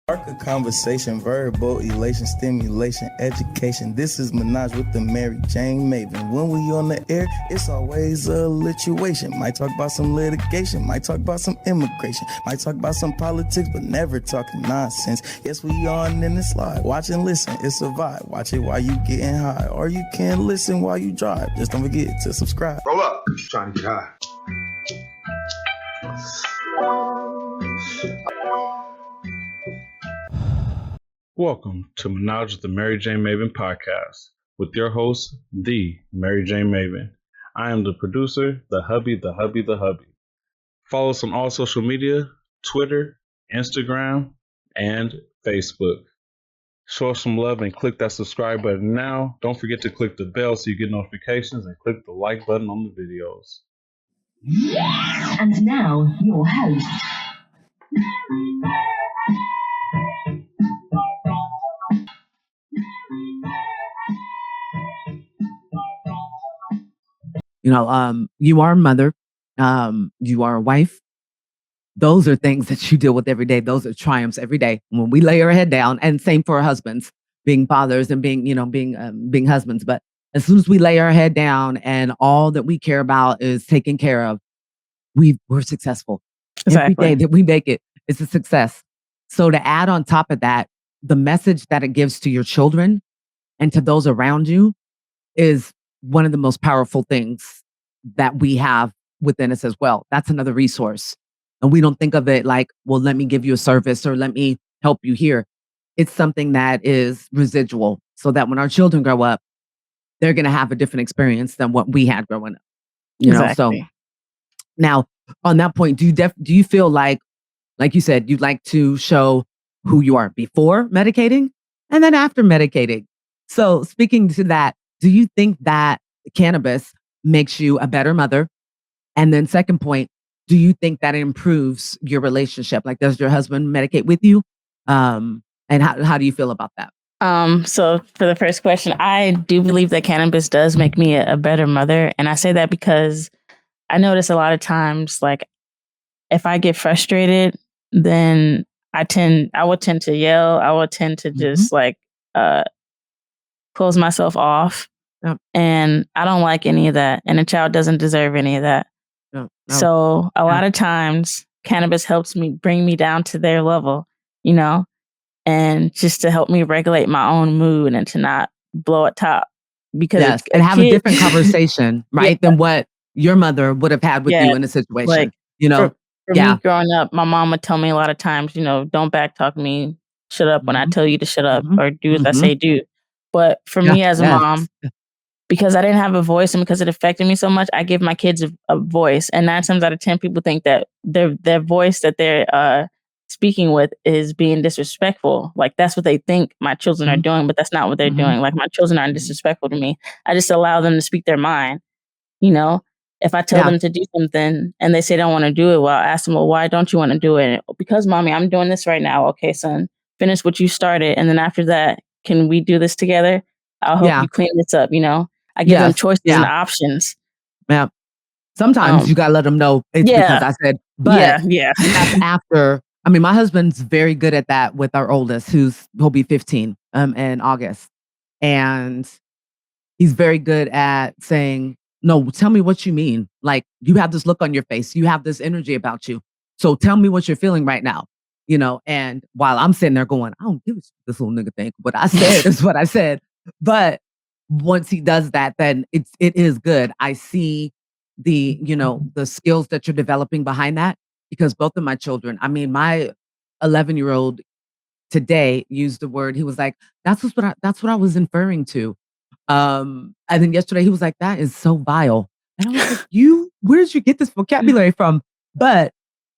Spark a conversation, verbal elation, stimulation, education. This is Menage with the MariJayneMaven. When we on the air, it's always a lituation. Might talk about some litigation, might talk about some immigration, might talk about some politics, but never talking nonsense. Yes, we on in the slide. Watch and listen, it's a vibe. Watch it while you getting high, or you can listen while you drive. Just don't forget to subscribe. Roll up. Trying to get high. Welcome to Menage with the MariJayneMaven Podcast with your host, the MariJayneMaven. I am the producer, the hubby. Follow us on all social media, Twitter, Instagram, and Facebook. Show us some love and click that subscribe button now. Don't forget to click the bell so you get notifications and click the like button on the videos. And now, your host. You are a mother, you are a wife. Those are things that you deal with every day. Those are triumphs every day. When we lay our head down, and same for our husbands, being fathers and being husbands. But as soon as we lay our head down and all that we care about is taken care of, we're successful. Exactly. Every day that we make it, it's a success. So to add on top of that, the message that it gives to your children and to those around you is one of the most powerful things that we have within us as well. That's another resource. And we don't think of it like, well, let me give you a service or let me help you here. It's something that is residual so that when our children grow up, they're going to have a different experience than what we had growing up. So now on that point, do you feel like you said, you'd like to show who you are before medicating and then after medicating? So speaking to that, do you think that cannabis makes you a better mother? And then second point, do you think that it improves your relationship? Like, does your husband medicate with you? And how do you feel about that? So for the first question, I do believe that cannabis does make me a better mother. And I say that because I notice a lot of times, like, if I get frustrated, then I would tend to yell. I would tend to just close myself off. Yep. And I don't like any of that. And a child doesn't deserve any of that. No. So a lot of times cannabis helps me bring me down to their level, and just to help me regulate my own mood and to not blow at top. Because and have a different conversation, right? Than what your mother would have had with you in a situation. Like, for me growing up, my mom would tell me a lot of times, don't backtalk me, shut up when I tell you to shut up, or do as I say do. But for me as a mom, because I didn't have a voice and because it affected me so much, I give my kids a voice. And 9 times out of 10, people think that their voice that they're speaking with is being disrespectful. Like, that's what they think my children are doing, but that's not what they're doing. Like, my children aren't disrespectful to me. I just allow them to speak their mind. If I tell them to do something and they say they don't want to do it, well, I ask them, well, why don't you want to do it? Because, mommy, I'm doing this right now. Okay, son, finish what you started. And then after that, can we do this together? I'll help you clean this up. I give them choices and options. Yeah. Sometimes you got to let them know it's because I said, but that's after. I mean, my husband's very good at that with our oldest, he'll be 15 in August. And he's very good at saying, no, tell me what you mean. Like, you have this look on your face. You have this energy about you. So tell me what you're feeling right now. And while I'm sitting there going, I don't give a shit this little nigga think. What I said is what I said. But once he does that, then it is good. I see the skills that you're developing behind that, because both of my children, I mean, my 11-year-old today used the word, he was like, that's what I was inferring to. And then yesterday he was like, that is so vile. And I was like, where did you get this vocabulary from? But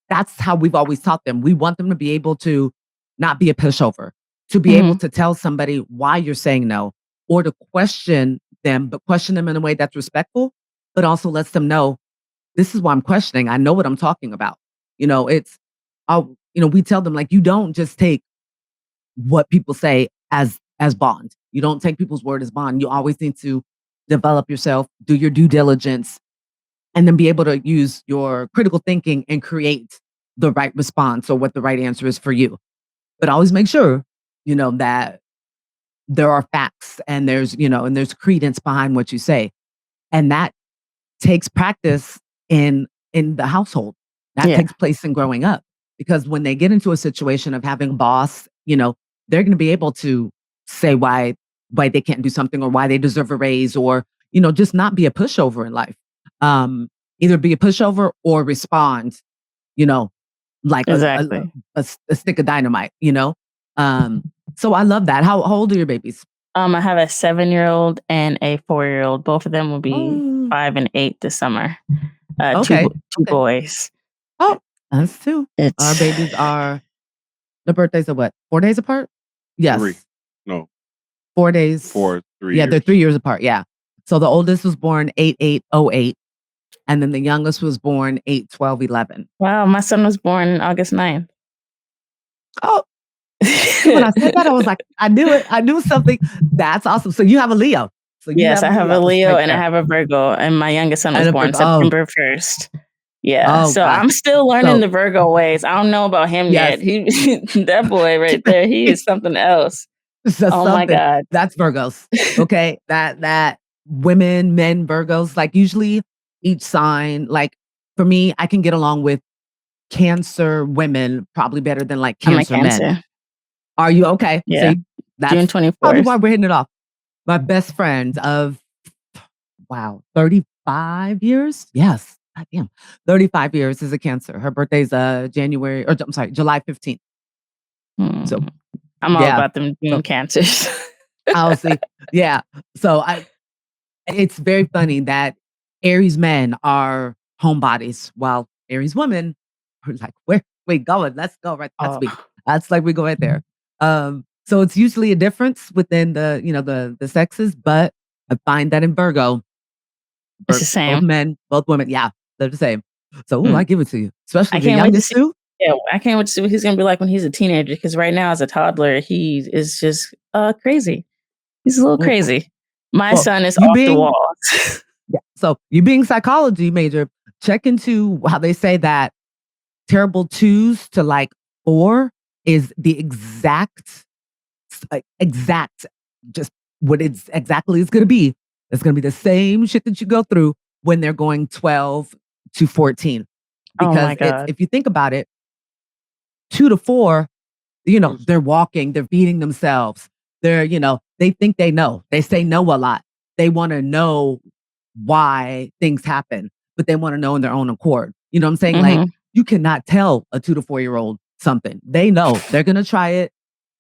that's how we've always taught them. We want them to be able to not be a pushover, to be able to tell somebody why you're saying no, or to question them, but question them in a way that's respectful, but also lets them know, this is why I'm questioning. I know what I'm talking about. We tell them, like, you don't just take what people say as bond. You don't take people's word as bond. You always need to develop yourself, do your due diligence, and then be able to use your critical thinking and create the right response or what the right answer is for you. but always make sure, that there are facts and there's credence behind what you say. And that takes practice in the household. That takes place in growing up. Because when they get into a situation of having a boss, they're going to be able to say why they can't do something or why they deserve a raise or, just not be a pushover in life. Either be a pushover or respond, like exactly. a stick of dynamite, So I love that. How old are your babies? I have a 7-year-old and a 4-year-old. Both of them will be 5 and 8 this summer. Okay. Two boys. Oh, that's two. Our babies are, the birthdays are what? 4 days apart? Yes. 3. No. 4 days. 3 Yeah, years. they're 3 years apart. Yeah. So the oldest was born 8/8/08, and then the youngest was born 8/12/11. Wow, my son was born August 9th. Oh, when I said that, I was like, I knew it. I knew something. That's awesome. So you have a Leo. Yes, I have a Leo and I have a Virgo, and my youngest son was born September 1st. Yeah, so gosh. I'm still learning the Virgo ways. I don't know about him yet. He, that boy right there, he is something else. My God, that's Virgos. Okay, that women, men, Virgos. Like usually, each sign. Like for me, I can get along with Cancer women probably better than like Cancer men. Are you okay? Yeah. See, that's June 24th. Probably why we're hitting it off. My best friend of 35 years. Yes. God damn. 35 years is a Cancer. Her birthday's July 15th. So I'm all about them June Cancers. I'll see. Yeah. So it's very funny that Aries men are homebodies while Aries women are like, where we going? Let's go. Right. That's me. That's like we go right there. So it's usually a difference within the sexes, but I find that in Virgo, it's the same. Both men, both women, yeah, they're the same. So I give it to you, especially the youngest too. Yeah, I can't wait to see what he's gonna be like when he's a teenager. Because right now, as a toddler, he is just crazy. He's a little crazy. My son is off the walls. Yeah. So you being psychology major, check into how they say that terrible 2s to like 4 is the exact, just what it's exactly is going to be. It's going to be the same shit that you go through when they're going 12 to 14. Because if you think about it, 2 to 4, they're walking, they're feeding themselves. They're, they think they know. They say no a lot. They want to know why things happen, but they want to know in their own accord. You know what I'm saying? Mm-hmm. Like you cannot tell a 2 to 4-year-old something. They know they're going to try it.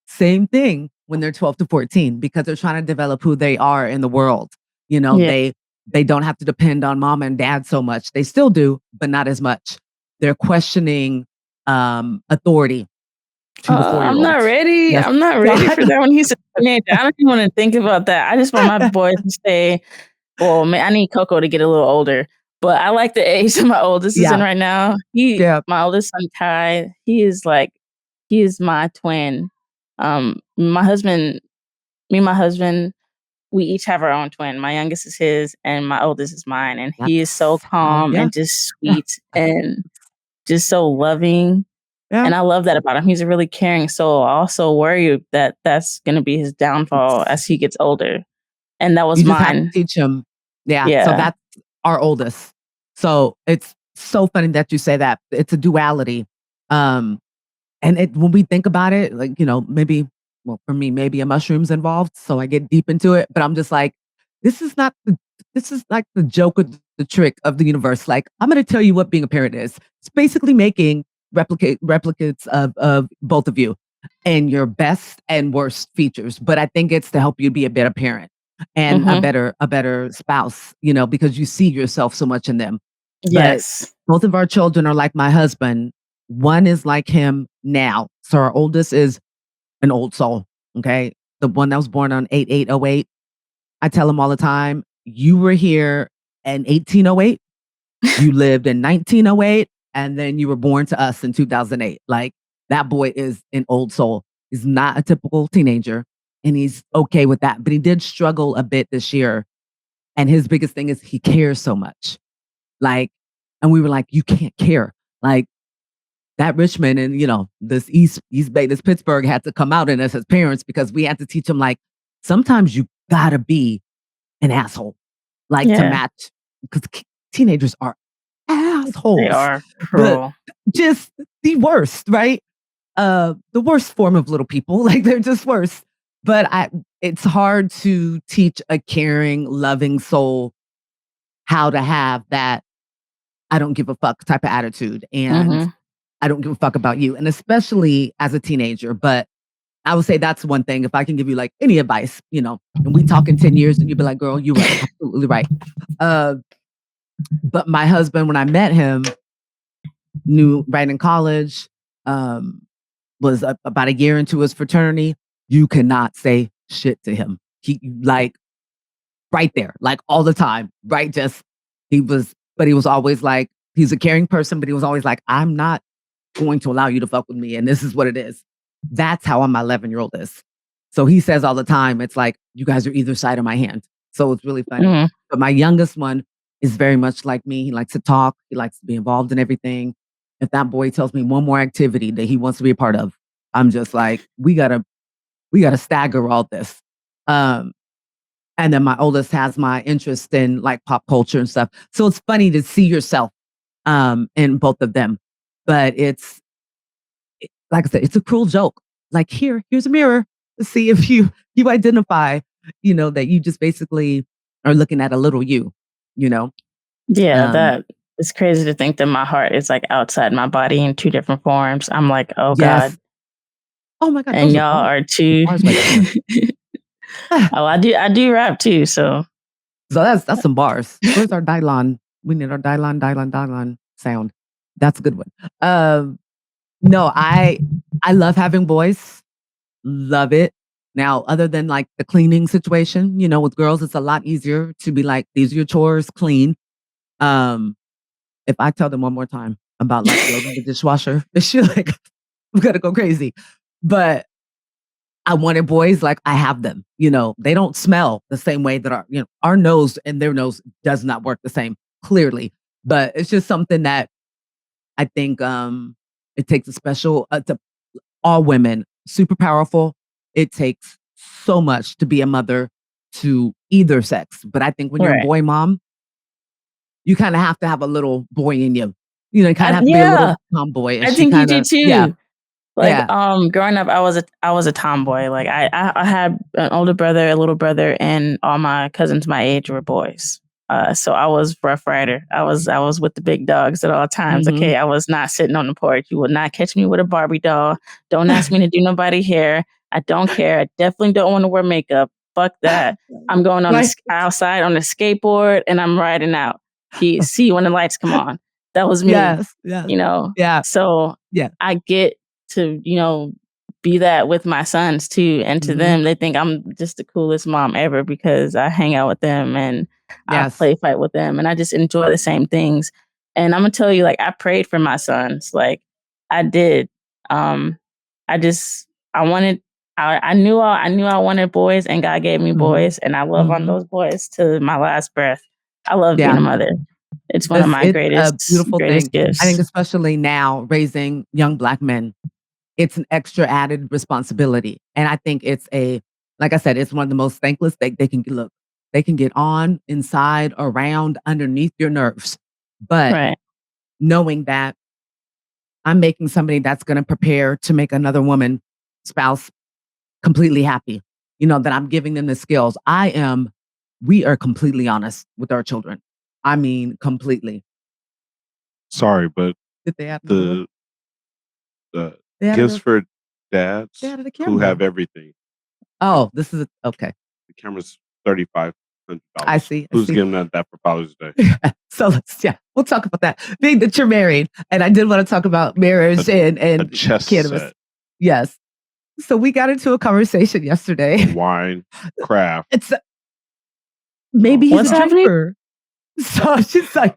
Same thing when they're 12 to 14 because they're trying to develop who they are in the world. They don't have to depend on mom and dad so much. They still do, but not as much. They're questioning authority. I'm not ready. Yes. I'm not ready for that when he's a teenager. I don't even want to think about that. I just want my boys to stay. Well, man, I need Coco to get a little older, but I like the age that my oldest is in right now. My oldest son Kai, he is my twin. My husband, we each have our own twin. My youngest is his, and my oldest is mine. And he is so calm and just sweet and just so loving. Yeah. And I love that about him. He's a really caring soul. I also worry that that's going to be his downfall as he gets older. And that was mine. Just have to teach him. Yeah. So that's our oldest. So it's so funny that you say that. It's a duality. And when we think about it, like, maybe, for me, maybe a mushroom's involved. So I get deep into it, but I'm just like, this is like the joke of the trick of the universe. Like, I'm going to tell you what being a parent is. It's basically making replicates of both of you and your best and worst features. But I think it's to help you be a better parent and a better spouse, because you see yourself so much in them. Yes. But both of our children are like my husband. One is like him now. So our oldest is an old soul. Okay. The one that was born on 8/8/08. I tell him all the time, you were here in 1808. You lived in 1908. And then you were born to us in 2008. Like that boy is an old soul. He's not a typical teenager and he's okay with that. But he did struggle a bit this year. And his biggest thing is he cares so much. Like, and we were like, you can't care. Like, that Richmond and, this East Bay, this Pittsburgh had to come out in us as parents because we had to teach them, like, sometimes you gotta be an asshole, like, to match, because teenagers are assholes. They are cruel. Just the worst, right? The worst form of little people. Like, they're just worse. But it's hard to teach a caring, loving soul how to have that I don't give a fuck type of attitude. And I don't give a fuck about you. And especially as a teenager. But I would say that's one thing. If I can give you like any advice, and we talk in 10 years and you'd be like, girl, you're right. Absolutely right. But my husband, when I met him, knew right in college, was about a year into his fraternity. You cannot say shit to him. He like right there, like all the time, right? He was always like, he's a caring person, but he was always like, I'm not going to allow you to fuck with me. And this is what it is. That's how my 11-year-old is. So he says all the time, it's like, you guys are either side of my hand. So it's really funny. But my youngest one is very much like me. He likes to talk. He likes to be involved in everything. If that boy tells me one more activity that he wants to be a part of, I'm just like, we gotta stagger all this. And then my oldest has my interest in like pop culture and stuff. So it's funny to see yourself in both of them. But like I said, it's a cruel joke. Like, here's a mirror to see if you identify, that you just basically are looking at a little you, Yeah, that it's crazy to think that my heart is like outside my body in two different forms. I'm like, oh God. Oh my God. And y'all are too. Oh, I do rap too. So that's some bars. Where's our Dylon? We need our Dylon sound. That's a good one. No, I love having boys. Love it. Now, other than like the cleaning situation, with girls, it's a lot easier to be like, these are your chores, clean. If I tell them one more time about like loading the dishwasher, she's like, I'm gonna go crazy. But I wanted boys, like I have them. They don't smell the same way that our nose and their nose does not work the same, clearly. But it's just something that I think it takes a special to all women, super powerful. It takes so much to be a mother to either sex. But I think when you're a boy mom, you kind of have to have a little boy in you. You kind of have to be a little tomboy. I think you do too. Yeah. Like growing up, I was a tomboy. Like I had an older brother, a little brother, and all my cousins my age were boys. So I was Rough Rider. I was with the big dogs at all times. Okay, I was not sitting on the porch. You will not catch me with a Barbie doll. Don't ask me to do nobody hair. I don't care. I definitely don't want to wear makeup. Fuck that. I'm going on outside on a skateboard and I'm riding out. See when the lights come on. That was me. Yes. Yeah. So I get to be that with my sons too, and to them they think I'm just the coolest mom ever because I hang out with them and I play fight with them and I just enjoy the same things. And I'm gonna tell you, like, I prayed for my sons, like I did. I knew I wanted boys, and God gave me boys, and I love on those boys to my last breath. I love being a mother. It's one of my greatest gifts. I think especially now raising young Black men, it's an extra added responsibility. And I think like I said, it's one of the most thankless they can look. They can get on, inside, around, underneath your nerves. But knowing that I'm making somebody that's going to prepare to make another woman, spouse, completely happy, that I'm giving them the skills. We are completely honest with our children. I mean, completely. Sorry, but did they have the gifts for dads who have everything? Oh, this is okay. The camera's $3,500. I see. Who's giving that for Father's Day? So we'll talk about that. Being that you're married, and I did want to talk about marriage and a chess cannabis. Set. Yes. So we got into a conversation yesterday. Wine, craft. It's maybe he's a drinker. So she's like,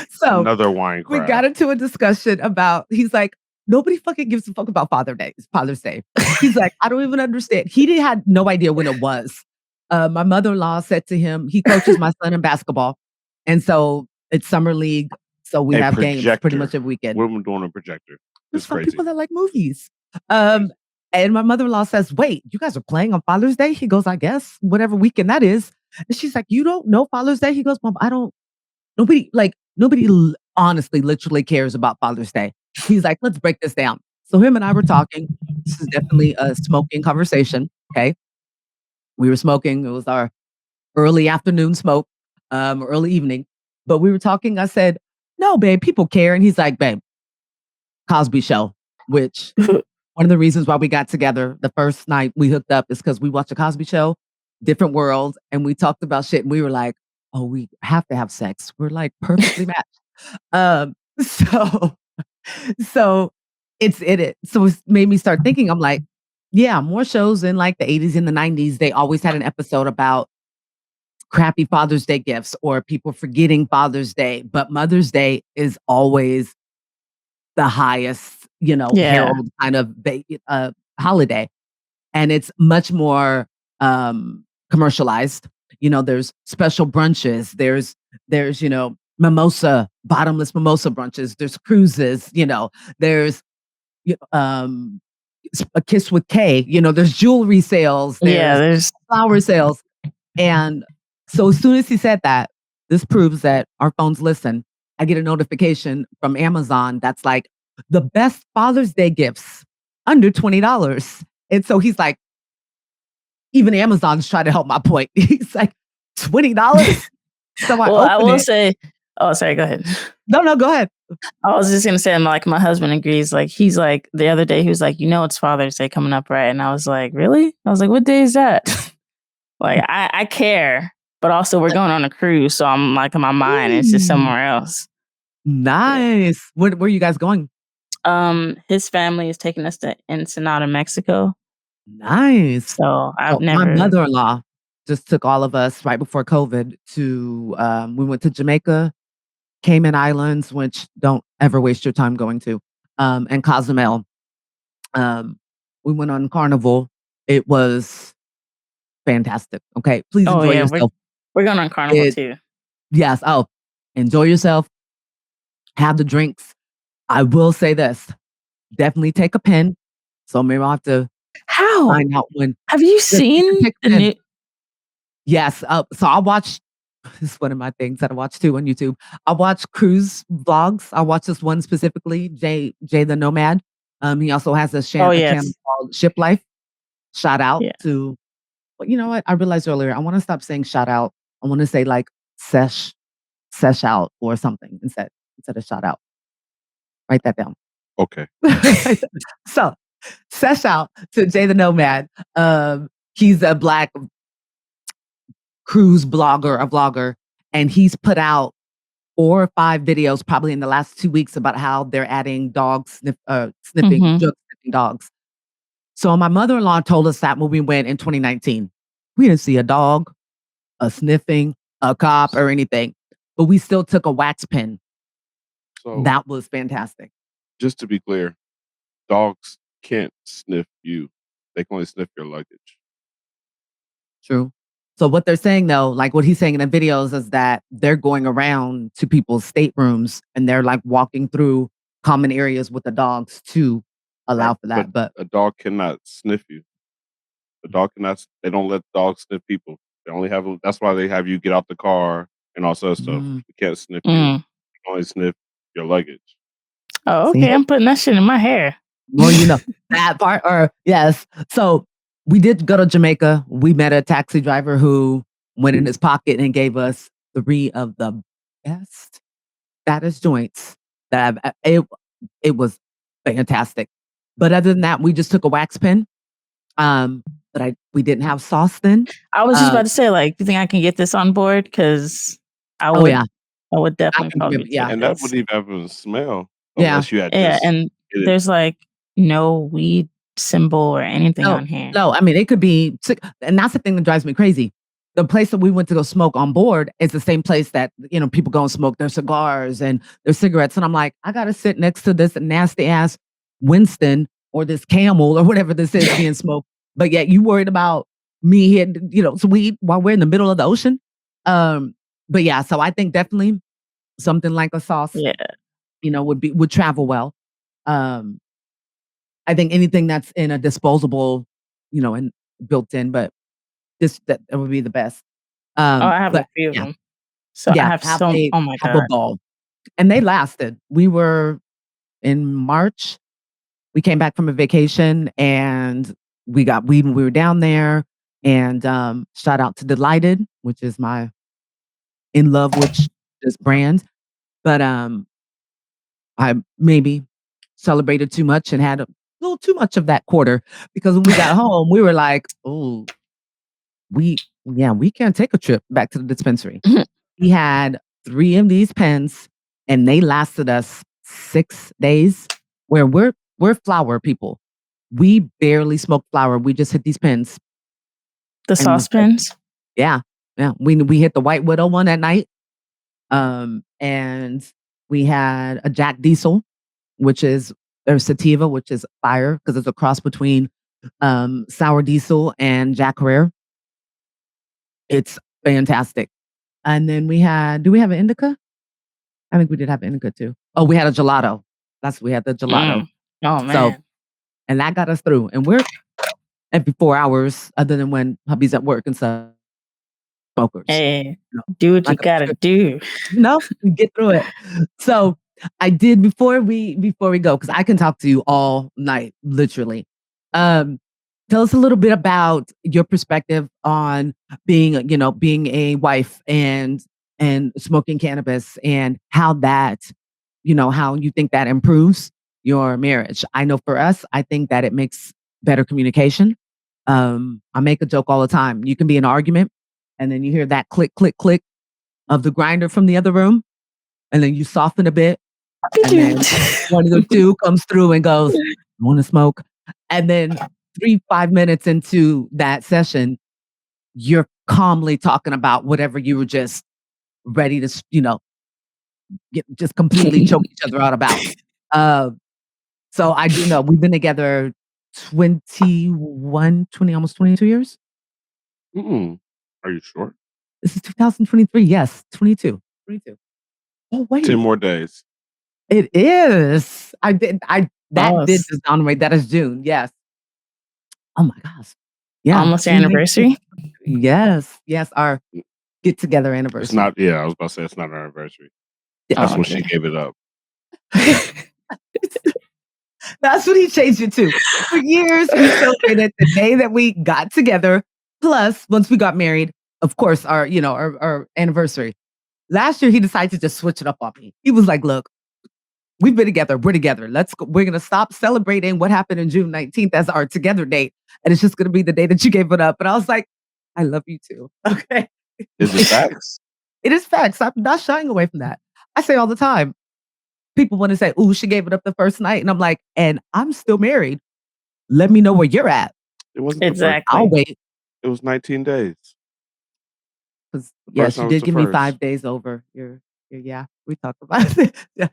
so another wine craft. We got into a discussion about. He's like, nobody fucking gives a fuck about Father's Day. He's like, I don't even understand. He had no idea when it was. My mother-in-law said to him, he coaches my son in basketball. And so it's summer league. So we have games pretty much every weekend. We're doing a projector. There's some people that like movies. And my mother-in-law says, wait, you guys are playing on Father's Day? He goes, I guess, whatever weekend that is. And she's like, you don't know Father's Day? He goes, Mom, nobody honestly literally cares about Father's Day. He's like, let's break this down. So him and I were talking. This is definitely a smoking conversation. Okay. We were smoking. It was our early afternoon smoke, early evening. But we were talking. I said, no, babe, people care. And he's like, babe, Cosby Show, which one of the reasons why we got together the first night we hooked up is because we watched a Cosby Show, different worlds, and we talked about shit. And we were like, oh, we have to have sex. We're like perfectly matched. So it's it. So it made me start thinking, I'm like, yeah, more shows in like the 80s and the 90s, they always had an episode about crappy Father's Day gifts or people forgetting Father's Day. But Mother's Day is always the highest, herald kind of holiday. And it's much more commercialized. There's special brunches. There's mimosa, bottomless mimosa brunches. There's cruises, there's a kiss with K, there's jewelry sales. There's flower sales. And so as soon as he said that, this proves that our phones listen. I get a notification from Amazon that's like the best Father's Day gifts under $20. And so he's like, even Amazon's trying to help my point. He's like, $20? So I will say, oh, sorry, go ahead. No, go ahead. I was just going to say, like, my husband agrees. Like, he's like, the other day, he was like, it's Father's Day coming up, right? And I was like, really? I was like, what day is that? Like, I care, but also we're going on a cruise. So I'm like, in my mind, it's just somewhere else. Nice. Yeah. Where are you guys going? His family is taking us to Ensenada, Mexico. Nice. So my mother-in-law just took all of us right before COVID to, we went to Jamaica, Cayman Islands, which don't ever waste your time going to, and Cozumel. We went on Carnival. It was fantastic. Okay, please enjoy yourself. We're going on Carnival too. Yes. Oh, enjoy yourself. Have the drinks. I will say this. Definitely take a pen. So maybe I'll have to find out when. Have you seen the new? Yes. So I watch. This is one of my things that I watch too on YouTube. I watch cruise vlogs. I watch this one specifically, Jay the Nomad. He also has a channel called Ship Life. Shout out to. But you know what? I realized earlier. I want to stop saying shout out. I want to say like sesh out or something instead of shout out. Write that down. Okay. So, sesh out to Jay the Nomad. He's a Black cruise vlogger, and he's put out 4 or 5 videos probably in the last 2 weeks about how they're adding sniffing drug sniffing dogs. So my mother-in-law told us that when we went in 2019, we didn't see a dog, a sniffing, a cop, or anything, but we still took a wax pen. So that was fantastic. Just to be clear, dogs can't sniff you. They can only sniff your luggage. True. So what they're saying though, like what he's saying in the videos is that they're going around to people's staterooms and they're like walking through common areas with the dogs to allow for that. But a dog cannot sniff you. A dog cannot, they don't let dogs sniff people. They only have, that's why they have you get out the car and all sorts of stuff. You can't sniff you. They can only sniff your luggage. Oh, okay. See? I'm putting that shit in my hair. Well, that part, or yes. So we did go to Jamaica. We met a taxi driver who went in his pocket and gave us 3 of the fattest joints that it was fantastic. But other than that, we just took a wax pen. But we didn't have sauce then. I was just about to say, like, do you think I can get this on board? Because I would. I would definitely probably. And that wouldn't even smell. Unless you had and there's like no weed symbol or anything on here. No, I mean, it could be, and that's the thing that drives me crazy. The place that we went to go smoke on board is the same place that, people go and smoke their cigars and their cigarettes. And I'm like, I got to sit next to this nasty ass Winston or this Camel or whatever this is being smoked. But yet you worried about me hitting, some weed while we're in the middle of the ocean. But yeah, so I think definitely something like a sauce, would travel well. I think anything that's in a disposable, and built in, but that would be the best. I have a few of them. So I have oh my have a God. ball. And they lasted. We were in March. We came back from a vacation and we were down there, and shout out to Delighted, which is my in love with this brand. But I maybe celebrated too much and had a little too much of that quarter, because when we got home, we were like, oh, we can't take a trip back to the dispensary. We had 3 of these pens and they lasted us 6 days, where we're flower people. We barely smoke flower. We just hit these pens. The saucepans? Yeah. Yeah. We hit the White Widow one at night. And we had a Jack Diesel, which is or sativa, which is fire, because it's a cross between sour diesel and Jack Rare. It's fantastic. And then do we have an indica? I think we did have an indica too. Oh, we had a gelato. We had the gelato. Oh, man. So, and that got us through. And we're every 4 hours, other than when hubby's at work and stuff. Smokers. Hey, do what you gotta do. We get through it. So I did before we go, because I can talk to you all night, literally. Tell us a little bit about your perspective on being a wife and smoking cannabis, and how that, how you think that improves your marriage. I know for us, I think that it makes better communication. I make a joke all the time. You can be in an argument, and then you hear that click, click, click of the grinder from the other room, and then you soften a bit, and then one of the two comes through and goes, "You want to smoke?" And then 5 minutes into that session, you're calmly talking about whatever you were just ready to, just completely choke each other out about. So I do know we've been together 20, almost 22 years. Are you sure? This is 2023. Yes, 22. Oh, wait. 10 more days. It is. Did just downrate. That is June. Yes. Oh my gosh. Yeah. Almost anniversary. Yes. Our get together anniversary. It's not. Yeah, I was about to say it's not our anniversary. That's when she gave it up. That's what he changed it to. For years, we celebrated the day that we got together. Plus, once we got married, of course, our anniversary. Last year, he decided to just switch it up on me. He was like, "Look, we've been together. We're together. We're gonna stop celebrating what happened in June 19th as our together date, and it's just gonna be the day that you gave it up." And I was like, "I love you too." Okay. Is it facts? It is facts. I'm not shying away from that. I say all the time. People want to say, "Ooh, she gave it up the first night," and I'm like, "And I'm still married. Let me know where you're at." It wasn't exactly. I'll wait. It was 19 days. Because yes, you did give me 5 days over. Yeah, we talked about it. Yes.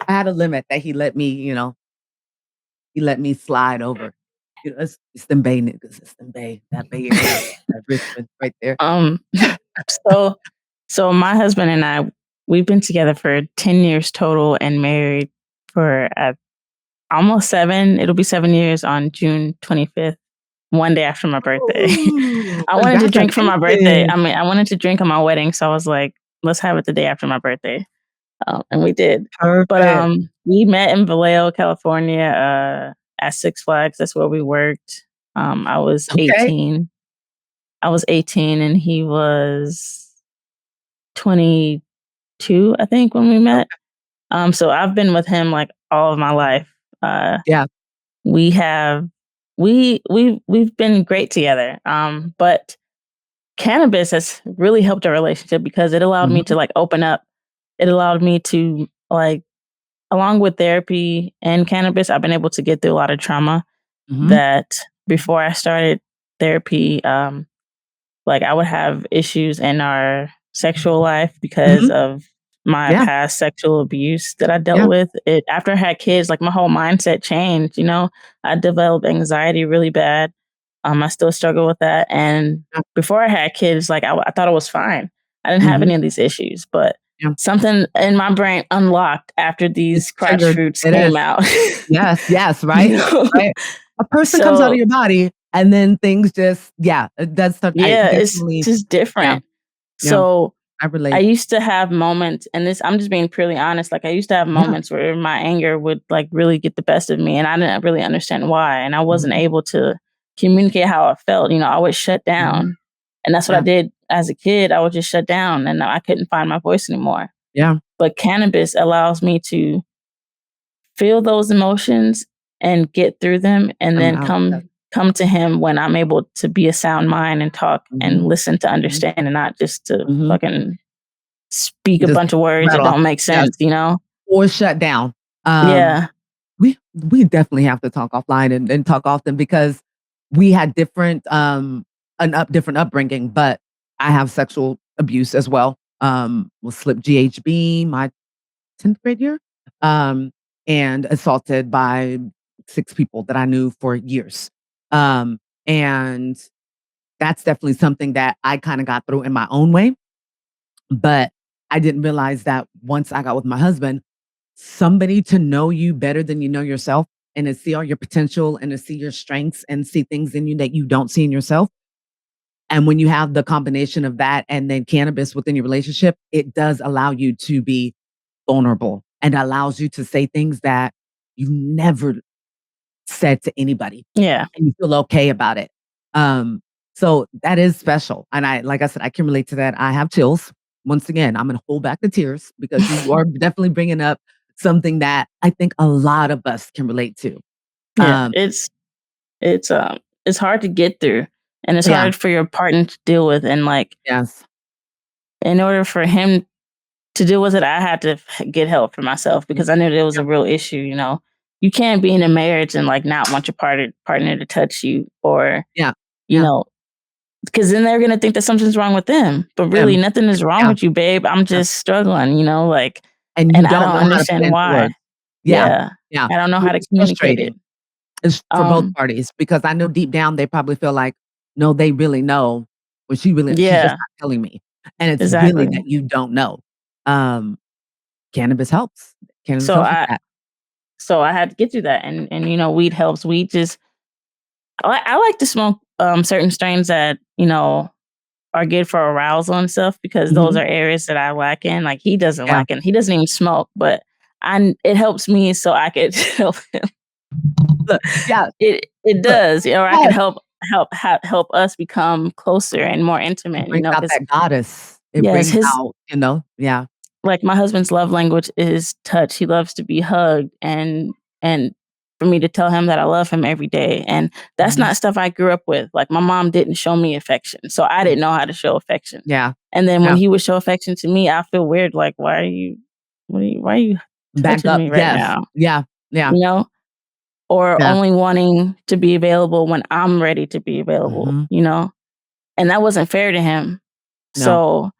I had a limit that he let me, he let me slide over. It's them Bay niggas. It's them Bay. That Bay area. That Richmond right there. So my husband and I, we've been together for 10 years total and married for almost 7. It'll be 7 years on June 25th, one day after my birthday. I wanted to drink for my birthday. I wanted to drink on my wedding. So I was like, let's have it the day after my birthday. And we did. Perfect. But we met in Vallejo, California, at Six Flags. That's where we worked. I was 18. I was 18 and he was 22, I think, when we met. So I've been with him like all of my life. We've been great together. But cannabis has really helped our relationship because it allowed me to like open up. It allowed me to like, along with therapy and cannabis, I've been able to get through a lot of trauma that before I started therapy, like I would have issues in our sexual life because of my past sexual abuse that I dealt with. After I had kids, like my whole mindset changed, I developed anxiety really bad. I still struggle with that. And before I had kids, like I thought it was fine. I didn't have any of these issues, but something in my brain unlocked after these crash fruits came out. Yes, right? Right? A person comes out of your body and then things just, that's such, it's just different. So I relate. I used to have moments, and I'm just being purely honest. Like I used to have moments where my anger would like really get the best of me, and I didn't really understand why, and I wasn't able to communicate how I felt. I would shut down, and that's what I did as a kid. I would just shut down, and I couldn't find my voice anymore. Yeah. But cannabis allows me to feel those emotions and get through them, and then come to him when I'm able to be a sound mind and talk and listen to understand, and not just to fucking speak a bunch of words that don't make sense, or shut down. We definitely have to talk offline and talk often, because we had different different upbringing, but I have sexual abuse as well. Was slipped GHB my 10th grade year, and assaulted by 6 people that I knew for years. And that's definitely something that I kind of got through in my own way. But I didn't realize that once I got with my husband, somebody to know you better than you know yourself, and to see all your potential and to see your strengths and see things in you that you don't see in yourself. And when you have the combination of that and then cannabis within your relationship, it does allow you to be vulnerable and allows you to say things that you never said to anybody. Yeah. And you feel okay about it. So that is special. And like I said, I can relate to that. I have chills. Once again, I'm going to hold back the tears, because you are definitely bringing up something that I think a lot of us can relate to. Yeah, it's hard to get through, and it's hard for your partner to deal with. And like, in order for him to deal with it, I had to get help for myself, because I knew there was a real issue. You can't be in a marriage and like not want your partner to touch you, or you know, because then they're gonna think that something's wrong with them. But really, nothing is wrong with you, babe. I'm just struggling, like, and I don't understand why. I don't know how to communicate it. It's for both parties, because I know deep down they probably feel like, no, they really know, but she's just not telling me, and it's really that you don't know. Cannabis helps. So I had to get through that, and weed helps. Weed just, I like to smoke certain strains that are good for arousal and stuff, because those are areas that I lack in. Like he doesn't lack in. He doesn't even smoke, but it helps me so I could help him. Look, it does, or I can help us become closer and more intimate. It brings out that goddess. It brings out, Like my husband's love language is touch. He loves to be hugged, and for me to tell him that I love him every day. And that's not stuff I grew up with. Like my mom didn't show me affection, so I didn't know how to show affection. Yeah. And then when he would show affection to me, I feel weird. Like, why are you touching me right now? Yeah. Or only wanting to be available when I'm ready to be available, and that wasn't fair to him. No. So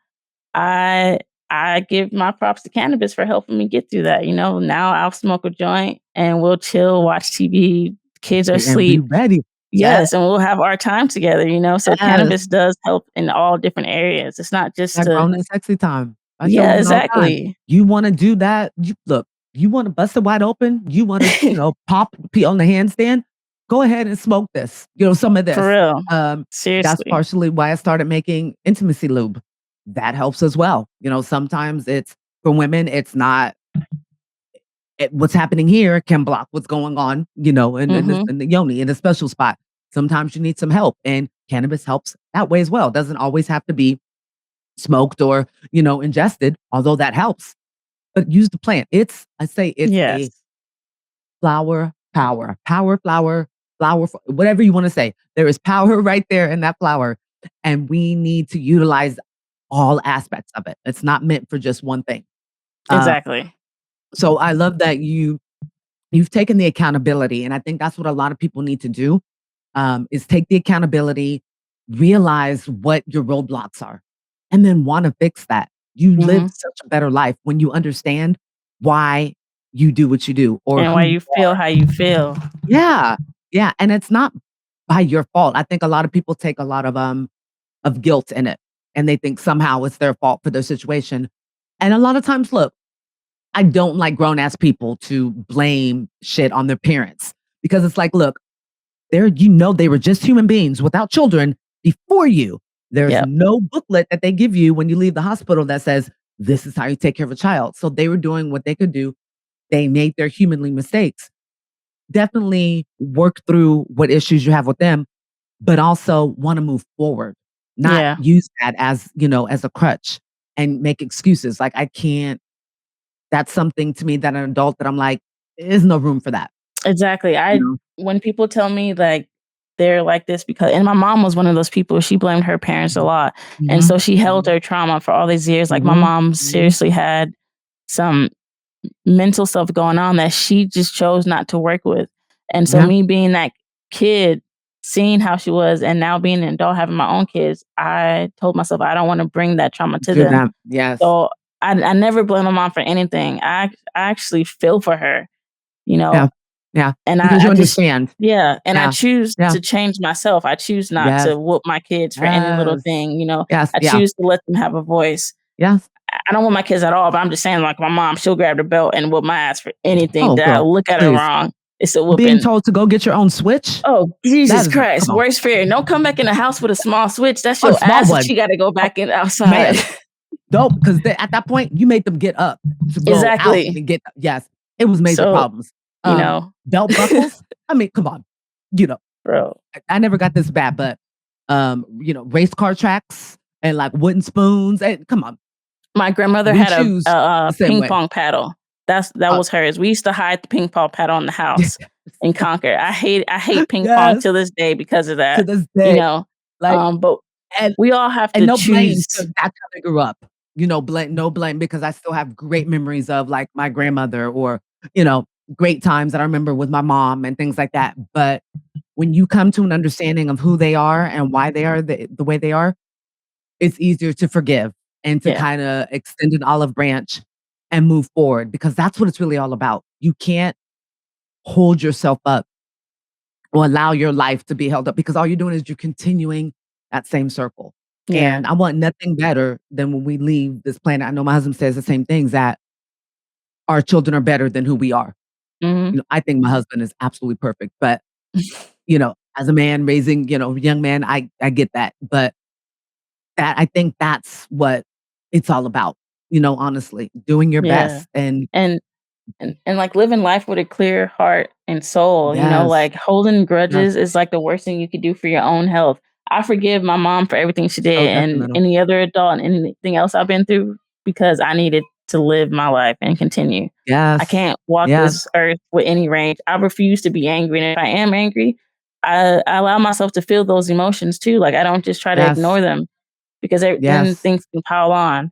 I give my props to cannabis for helping me get through that. Now I'll smoke a joint and we'll chill, watch TV. Kids are asleep. Ready. Yes, and we'll have our time together. So cannabis does help in all different areas. It's not just grown and sexy time. Exactly. You want to do that? You want to bust it wide open? You want to, pop pee on the handstand? Go ahead and smoke this. Some of this. For real. Seriously. That's partially why I started making intimacy lube. That helps as well. Sometimes it's for women. It's not. What's happening here can block what's going on. In the yoni, in a special spot. Sometimes you need some help, and cannabis helps that way as well. It doesn't always have to be smoked or ingested, although that helps. But use the plant. It's a flower power, whatever you want to say. There is power right there in that flower, and we need to utilize all aspects of it. It's not meant for just one thing. Exactly. So I love that you've taken the accountability, and I think that's what a lot of people need to do, is take the accountability, realize what your roadblocks are, and then want to fix that. You live such a better life when you understand why you do what you do, and why you feel how you feel. Yeah. And it's not by your fault. I think a lot of people take a lot of guilt in it, and they think somehow it's their fault for their situation. And a lot of times, look, I don't like grown ass people to blame shit on their parents because it's like, look, they were just human beings without children before you. There's no booklet that they give you when you leave the hospital that says, this is how you take care of a child. So they were doing what they could do. They made their humanly mistakes. Definitely work through what issues you have with them, but also want to move forward, not use that as, as a crutch and make excuses. Like, I can't, that's something to me that an adult that I'm like, there's no room for that. Exactly. When people tell me like they're like this and my mom was one of those people, she blamed her parents a lot. And so she held her trauma for all these years. Like my mom seriously had some mental stuff going on that she just chose not to work with. And so me being that kid, seeing how she was, and now being an adult, having my own kids, I told myself I don't want to bring that trauma to them. Yes. So I never blame my mom for anything. I actually feel for her, Yeah. And because you understand. And I choose to change myself. I choose not to whoop my kids for any little thing, I choose to let them have a voice. Yes. I don't want my kids at all, but I'm just saying, like my mom, she'll grab the belt and whoop my ass for anything that I look at her wrong. It's a whooping. Being told to go get your own Switch? Oh, Jesus Christ. Worst fear. Don't come back in the house with a small Switch. That's your ass that you got to go back in outside. Dope, because at that point, you made them get up to go out and get, it was major problems. Belt buckles? I mean, come on. Bro. I never got this bad, but, race car tracks and like wooden spoons. And come on. My grandmother had a ping pong paddle. That was hers. We used to hide the ping pong paddle in the house in Concord. I hate ping pong to this day because of that. To this day. But we all have to choose. That's how they grew up. No blame, because I still have great memories of like my grandmother or, great times that I remember with my mom and things like that. But when you come to an understanding of who they are and why they are the way they are, it's easier to forgive and to kind of extend an olive branch and move forward, because that's what it's really all about. You can't hold yourself up or allow your life to be held up, because all you're doing is you're continuing that same circle. Yeah. And I want nothing better than when we leave this planet. I know my husband says the same things, that our children are better than who we are. I think my husband is absolutely perfect, but as a man raising, young man, I get that. But I think that's what it's all about. Honestly, doing your best and like living life with a clear heart and soul. Like holding grudges is like the worst thing you could do for your own health. I forgive my mom for everything she did and any other adult and anything else I've been through, because I needed to live my life and continue. Yes. I can't walk this earth with any rage. I refuse to be angry. And if I am angry, I allow myself to feel those emotions too. Like I don't just try to ignore them, because then things can pile on.